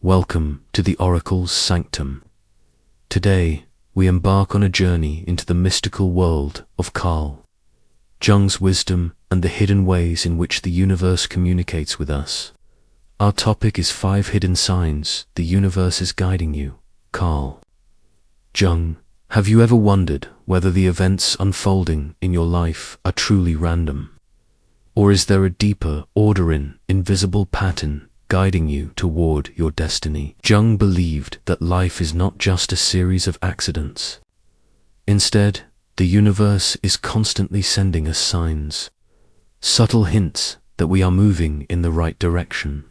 Welcome to the Oracle's Sanctum. Today, we embark on a journey into the mystical world of Carl Jung's wisdom and the hidden ways in which the universe communicates with us. Our topic is 5 hidden signs the universe is guiding you. Carl Jung. Have you ever wondered whether the events unfolding in your life are truly random? Or is there a deeper, ordering, invisible pattern guiding you toward your destiny? Jung believed that life is not just a series of accidents. Instead, the universe is constantly sending us signs, subtle hints that we are moving in the right direction,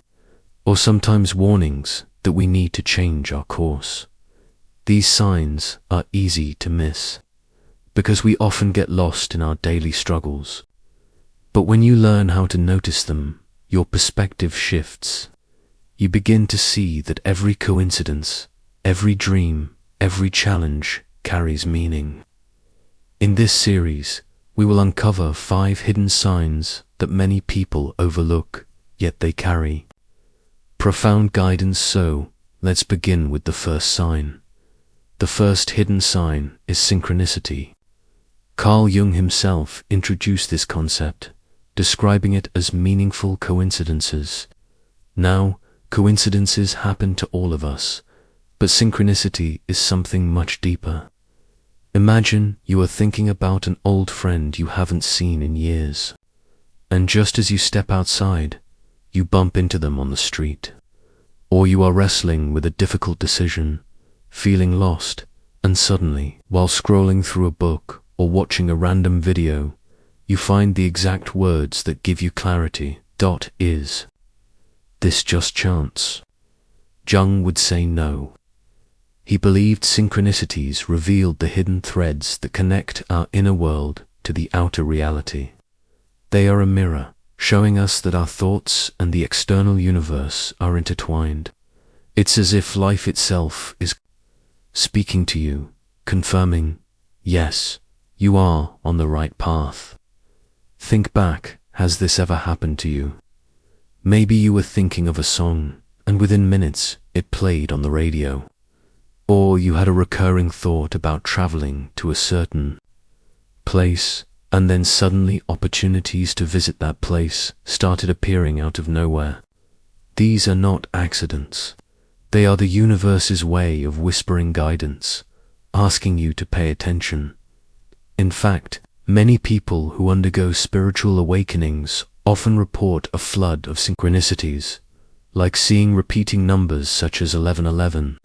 or sometimes warnings that we need to change our course. These signs are easy to miss, because we often get lost in our daily struggles. But when you learn how to notice them, your perspective shifts. You begin to see that every coincidence, every dream, every challenge carries meaning. In this series, we will uncover 5 hidden signs that many people overlook, yet they carry profound guidance. So, let's begin with the first sign. The first hidden sign is synchronicity. Carl Jung himself introduced this concept, describing it as meaningful coincidences. Now, coincidences happen to all of us, but synchronicity is something much deeper. Imagine you are thinking about an old friend you haven't seen in years, and just as you step outside, you bump into them on the street. Or you are wrestling with a difficult decision, feeling lost, and suddenly, while scrolling through a book or watching a random video, you find the exact words that give you clarity. Is this just chance? Jung would say no. He believed synchronicities revealed the hidden threads that connect our inner world to the outer reality. They are a mirror, showing us that our thoughts and the external universe are intertwined. It's as if life itself is speaking to you, confirming, yes, you are on the right path. Think back, has this ever happened to you? Maybe you were thinking of a song, and within minutes it played on the radio. Or you had a recurring thought about traveling to a certain place, and then suddenly opportunities to visit that place started appearing out of nowhere. These are not accidents. They are the universe's way of whispering guidance, asking you to pay attention. In fact, many people who undergo spiritual awakenings often report a flood of synchronicities, like seeing repeating numbers such as 1111,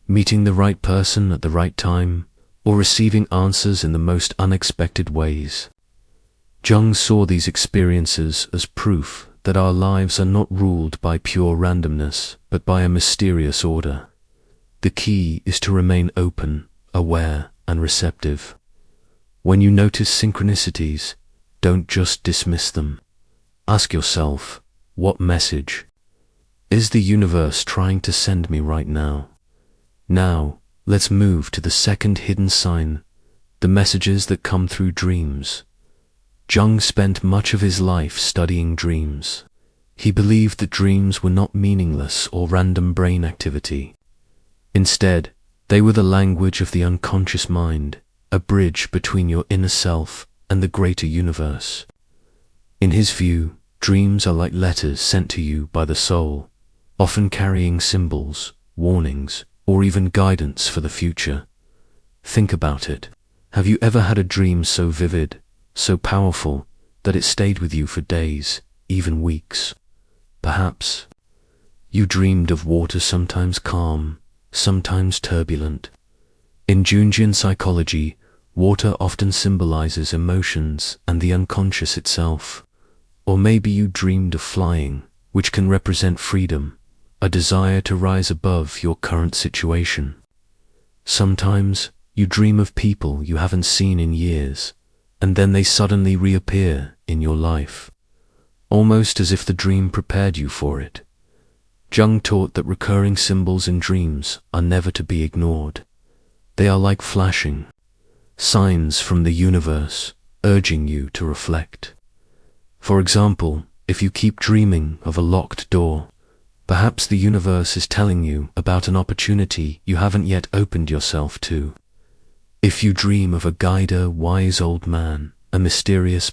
meeting the right person at the right time, or receiving answers in the most unexpected ways. Jung saw these experiences as proof that our lives are not ruled by pure randomness, but by a mysterious order. The key is to remain open, aware, and receptive. When you notice synchronicities, don't just dismiss them. Ask yourself, what message is the universe trying to send me right now? Now, let's move to the second hidden sign, the messages that come through dreams. Jung spent much of his life studying dreams. He believed that dreams were not meaningless or random brain activity. Instead, they were the language of the unconscious mind, a bridge between your inner self and the greater universe. In his view, dreams are like letters sent to you by the soul, often carrying symbols, warnings, or even guidance for the future. Think about it. Have you ever had a dream so vivid, so powerful, that it stayed with you for days, even weeks? Perhaps you dreamed of water sometimes calm, sometimes turbulent. In Jungian psychology, water often symbolizes emotions and the unconscious itself. Or maybe you dreamed of flying, which can represent freedom, a desire to rise above your current situation. Sometimes you dream of people you haven't seen in years, and then they suddenly reappear in your life, almost as if the dream prepared you for it. Jung taught that recurring symbols in dreams are never to be ignored. They are like flashing signs from the universe, urging you to reflect. For example, if you keep dreaming of a locked door, Perhaps the universe is telling you about an opportunity you haven't yet opened yourself to. If you dream of a guide, a wise old man, a mysterious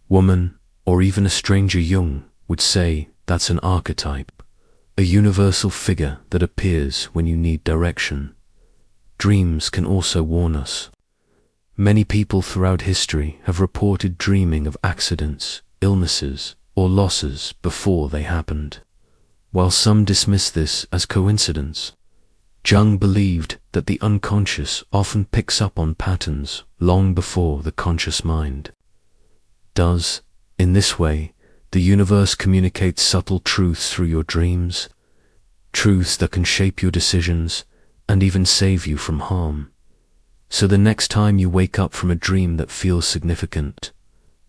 woman, or even a stranger, Jung would say that's an archetype, a universal figure that appears when you need direction. Dreams can also warn us. Many people throughout history have reported dreaming of accidents, illnesses, or losses before they happened. While some dismiss this as coincidence, Jung believed that the unconscious often picks up on patterns long before the conscious mind does. In this way, the universe communicates subtle truths through your dreams, truths that can shape your decisions and even save you from harm. So the next time you wake up from a dream that feels significant,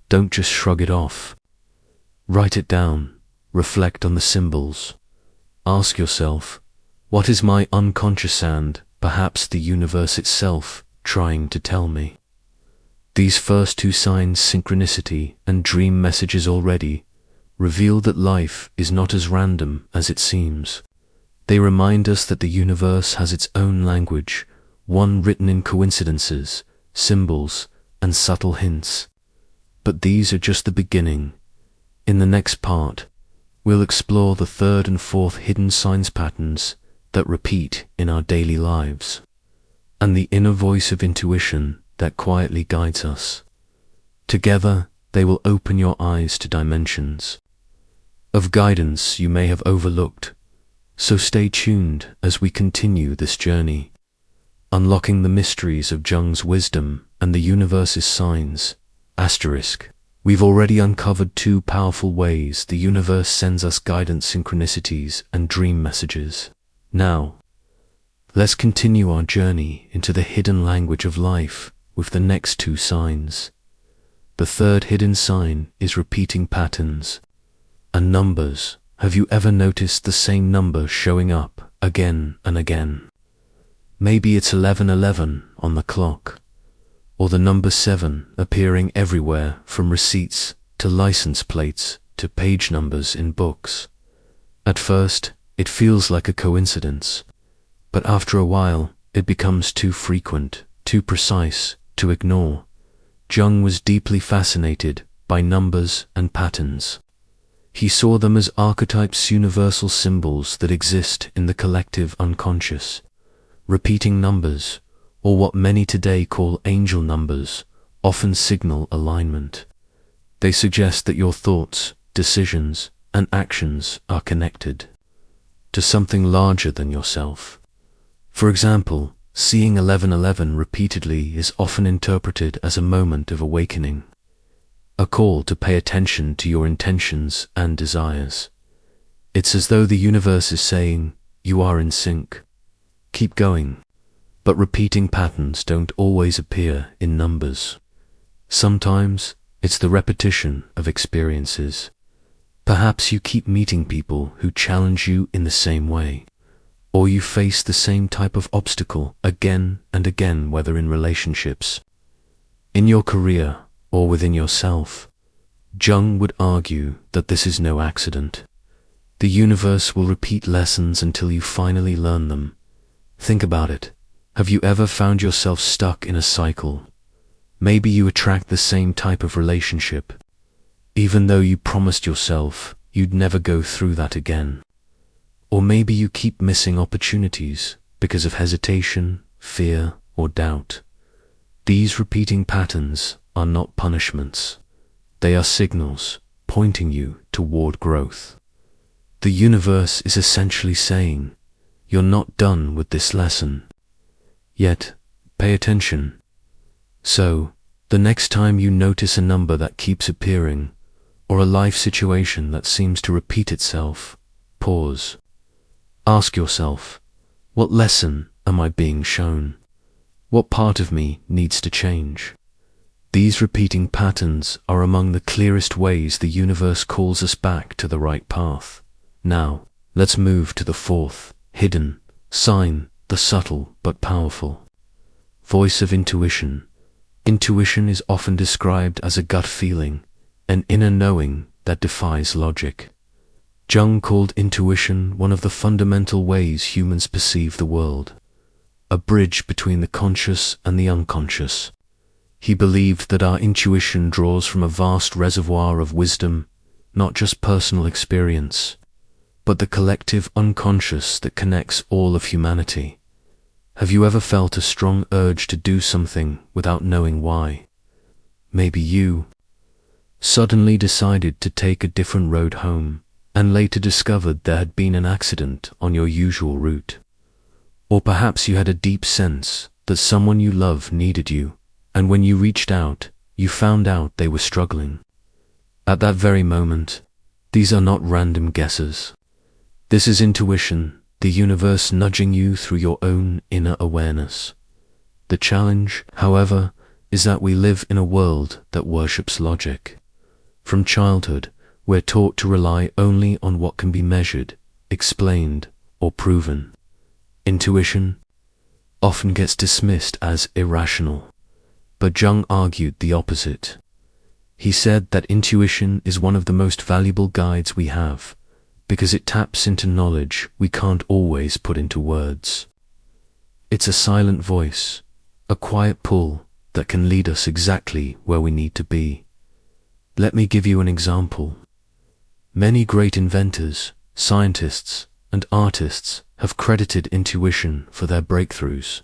don't just shrug it off. Write it down, reflect on the symbols. Ask yourself, what is my unconscious and perhaps the universe itself trying to tell me? These first two signs, synchronicity and dream messages, already reveal that life is not as random as it seems. They remind us that the universe has its own language, one written in coincidences, symbols, and subtle hints. But these are just the beginning. In the next part, we'll explore the third and fourth hidden signs, patterns that repeat in our daily lives, and the inner voice of intuition that quietly guides us. Together, they will open your eyes to dimensions of guidance you may have overlooked. So stay tuned as we continue this journey, unlocking the mysteries of Jung's wisdom and the universe's signs. We've already uncovered two powerful ways the universe sends us guidance: synchronicities and dream messages. Now, let's continue our journey into the hidden language of life with the next two signs. The third hidden sign is repeating patterns and numbers. Have you ever noticed the same number showing up again and again? Maybe it's 11:11 on the clock, or the number 7 appearing everywhere, from receipts to license plates to page numbers in books. At first, it feels like a coincidence, but after a while, it becomes too frequent, too precise to ignore. Jung was deeply fascinated by numbers and patterns. He saw them as archetypes, universal symbols that exist in the collective unconscious. Repeating numbers, or what many today call angel numbers, often signal alignment. They suggest that your thoughts, decisions, and actions are connected to something larger than yourself. For example, seeing 11:11 repeatedly is often interpreted as a moment of awakening, a call to pay attention to your intentions and desires. It's as though the universe is saying, you are in sync. Keep going. But repeating patterns don't always appear in numbers. Sometimes it's the repetition of experiences. Perhaps you keep meeting people who challenge you in the same way, or you face the same type of obstacle again and again, whether in relationships, in your career, or within yourself. Jung would argue that this is no accident. The universe will repeat lessons until you finally learn them. Think about it. Have you ever found yourself stuck in a cycle? Maybe you attract the same type of relationship, even though you promised yourself you'd never go through that again. Or maybe you keep missing opportunities because of hesitation, fear, or doubt. These repeating patterns are not punishments. They are signals pointing you toward growth. The universe is essentially saying, you're not done with this lesson yet. Pay attention. So, the next time you notice a number that keeps appearing, or a life situation that seems to repeat itself, pause. Ask yourself, what lesson am I being shown? What part of me needs to change? These repeating patterns are among the clearest ways the universe calls us back to the right path. Now, let's move to the fourth hidden sign, the subtle but powerful voice of intuition. Intuition is often described as a gut feeling, an inner knowing that defies logic. Jung called intuition one of the fundamental ways humans perceive the world, a bridge between the conscious and the unconscious. He believed that our intuition draws from a vast reservoir of wisdom, not just personal experience, but the collective unconscious that connects all of humanity. Have you ever felt a strong urge to do something without knowing why? Maybe you suddenly decided to take a different road home, and later discovered there had been an accident on your usual route. Or perhaps you had a deep sense that someone you love needed you, and when you reached out, you found out they were struggling. At that very moment, these are not random guesses. This is intuition, the universe nudging you through your own inner awareness. The challenge, however, is that we live in a world that worships logic. From childhood, we're taught to rely only on what can be measured, explained, or proven. Intuition often gets dismissed as irrational, but Jung argued the opposite. He said that intuition is one of the most valuable guides we have, because it taps into knowledge we can't always put into words. It's a silent voice, a quiet pull that can lead us exactly where we need to be. Let me give you an example. Many great inventors, scientists, and artists have credited intuition for their breakthroughs.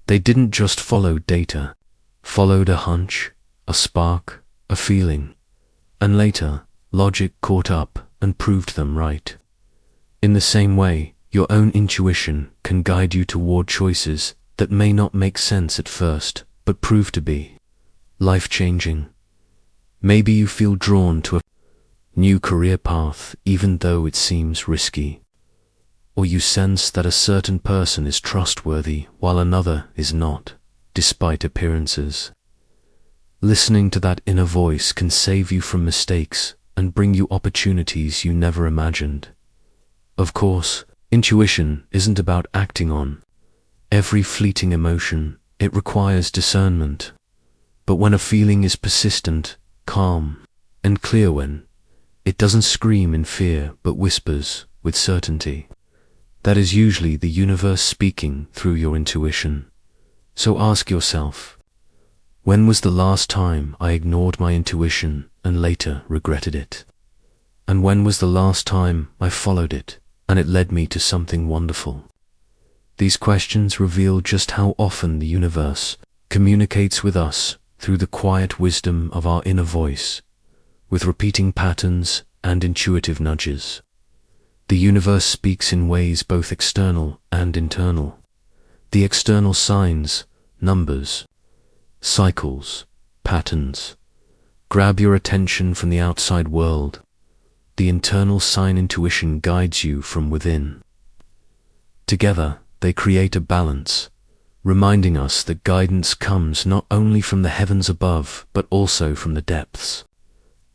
They didn't just follow data, followed a hunch, a spark, a feeling, and later logic caught up and proved them right. In the same way, your own intuition can guide you toward choices that may not make sense at first, but prove to be life-changing. Maybe you feel drawn to a new career path even though it seems risky. Or you sense that a certain person is trustworthy while another is not, despite appearances. Listening to that inner voice can save you from mistakes and bring you opportunities you never imagined. Of course, intuition isn't about acting on every fleeting emotion. It requires discernment. But when a feeling is persistent, calm, and clear, when it doesn't scream in fear but whispers with certainty, that is usually the universe speaking through your intuition. So ask yourself, when was the last time I ignored my intuition and later regretted it? And when was the last time I followed it and it led me to something wonderful? These questions reveal just how often the universe communicates with us through the quiet wisdom of our inner voice, with repeating patterns and intuitive nudges. The universe speaks in ways both external and internal. The external signs, numbers, cycles, patterns, grab your attention from the outside world. The internal sign intuition guides you from within. Together, they create a balance, reminding us that guidance comes not only from the heavens above, but also from the depths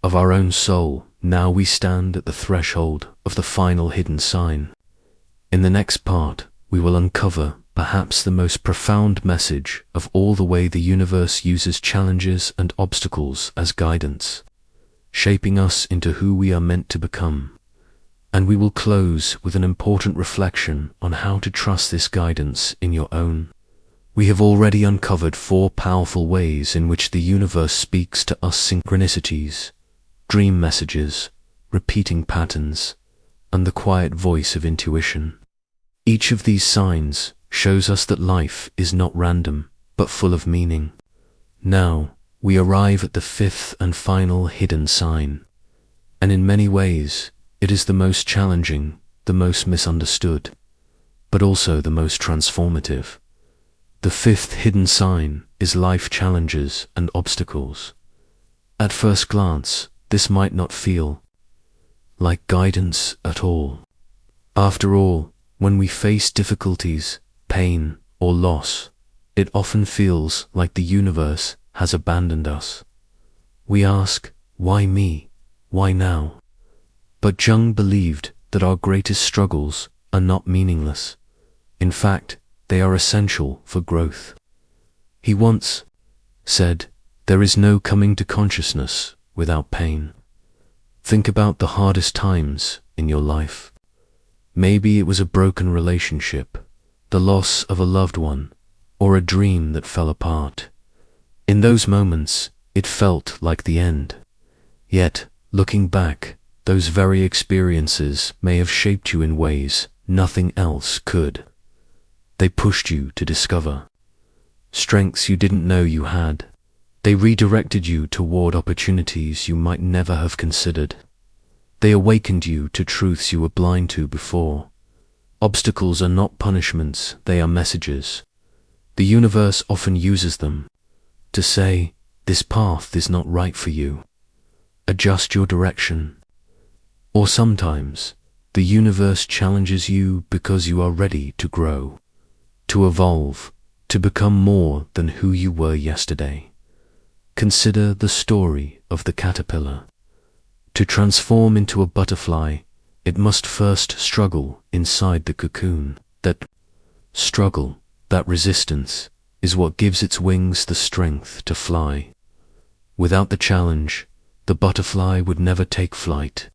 of our own soul. Now we stand at the threshold of the final hidden sign. In the next part, we will uncover perhaps the most profound message of all, the way the universe uses challenges and obstacles as guidance, shaping us into who we are meant to become. And we will close with an important reflection on how to trust this guidance in your own. We have already uncovered 4 powerful ways in which the universe speaks to us: synchronicities, dream messages, repeating patterns, and the quiet voice of intuition. Each of these signs shows us that life is not random, but full of meaning. Now, we arrive at the 5th and final hidden sign, and in many ways, it is the most challenging, the most misunderstood, but also the most transformative. The 5th hidden sign is life challenges and obstacles. At first glance, this might not feel like guidance at all. After all, when we face difficulties, pain, or loss, it often feels like the universe has abandoned us. We ask, why me? Why now? But Jung believed that our greatest struggles are not meaningless. In fact, they are essential for growth. He once said, "There is no coming to consciousness without pain." Think about the hardest times in your life. Maybe it was a broken relationship, the loss of a loved one, or a dream that fell apart. In those moments, it felt like the end. Yet, looking back, those very experiences may have shaped you in ways nothing else could. They pushed you to discover strengths you didn't know you had. They redirected you toward opportunities you might never have considered. They awakened you to truths you were blind to before. Obstacles are not punishments, they are messages. The universe often uses them to say, this path is not right for you. Adjust your direction. Or sometimes, the universe challenges you because you are ready to grow, to evolve, to become more than who you were yesterday. Consider the story of the caterpillar. To transform into a butterfly, it must first struggle inside the cocoon. That struggle, that resistance, is what gives its wings the strength to fly. Without the challenge, the butterfly would never take flight.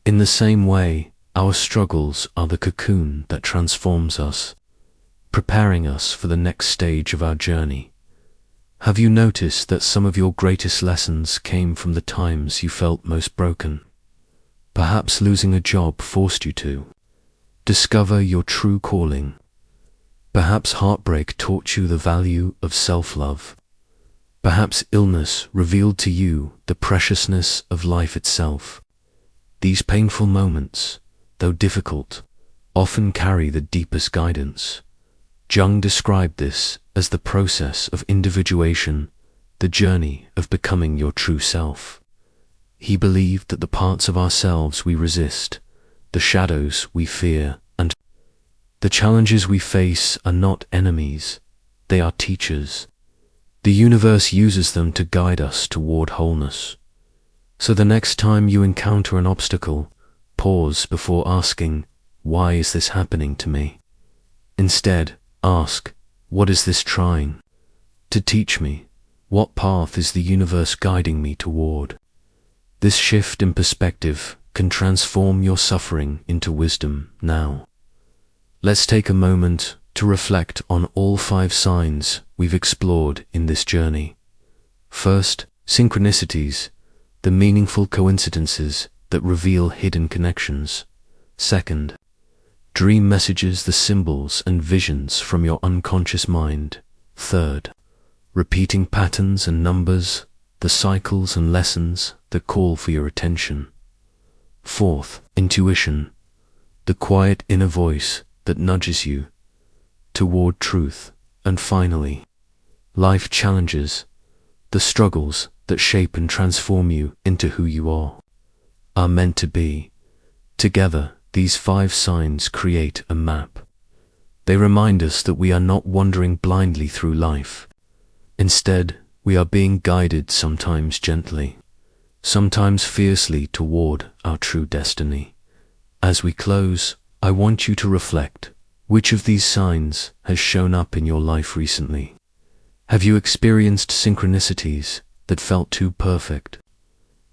In the same way, our struggles are the cocoon that transforms us, preparing us for the next stage of our journey. Have you noticed that some of your greatest lessons came from the times you felt most broken? Perhaps losing a job forced you to discover your true calling. Perhaps heartbreak taught you the value of self-love. Perhaps illness revealed to you the preciousness of life itself. These painful moments, though difficult, often carry the deepest guidance. Jung described this as the process of individuation, the journey of becoming your true self. He believed that the parts of ourselves we resist, the shadows we fear, and the challenges we face are not enemies, they are teachers. The universe uses them to guide us toward wholeness. So the next time you encounter an obstacle, pause before asking, why is this happening to me? Instead, ask, what is this trying to teach me? What path is the universe guiding me toward? This shift in perspective can transform your suffering into wisdom now. Let's take a moment to reflect on all 5 signs we've explored in this journey. First, synchronicities, the meaningful coincidences that reveal hidden connections. Second, dream messages, the symbols and visions from your unconscious mind. Third, repeating patterns and numbers, the cycles and lessons that call for your attention. Fourth, intuition, the quiet inner voice that nudges you toward truth. And finally, life challenges, the struggles that shape and transform you into who you are meant to be. Together, these 5 signs create a map. They remind us that we are not wandering blindly through life. Instead, we are being guided, sometimes gently, sometimes fiercely, toward our true destiny. As we close, I want you to reflect, which of these signs has shown up in your life recently? Have you experienced synchronicities that felt too perfect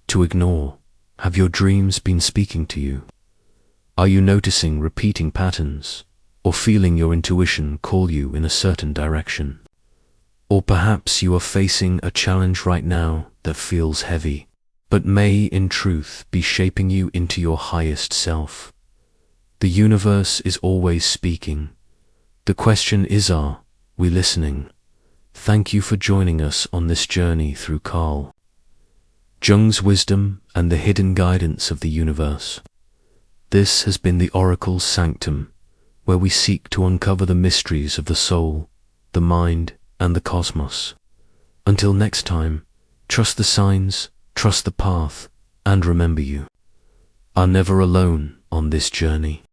to ignore? Have your dreams been speaking to you? Are you noticing repeating patterns, or feeling your intuition call you in a certain direction? Or perhaps you are facing a challenge right now that feels heavy, but may in truth be shaping you into your highest self. The universe is always speaking. The question is, are we listening? Thank you for joining us on this journey through Carl Jung's wisdom and the hidden guidance of the universe. This has been the Oracle's Sanctum, where we seek to uncover the mysteries of the soul, the mind, and the cosmos. Until next time, trust the signs, trust the path, and remember, you are never alone on this journey.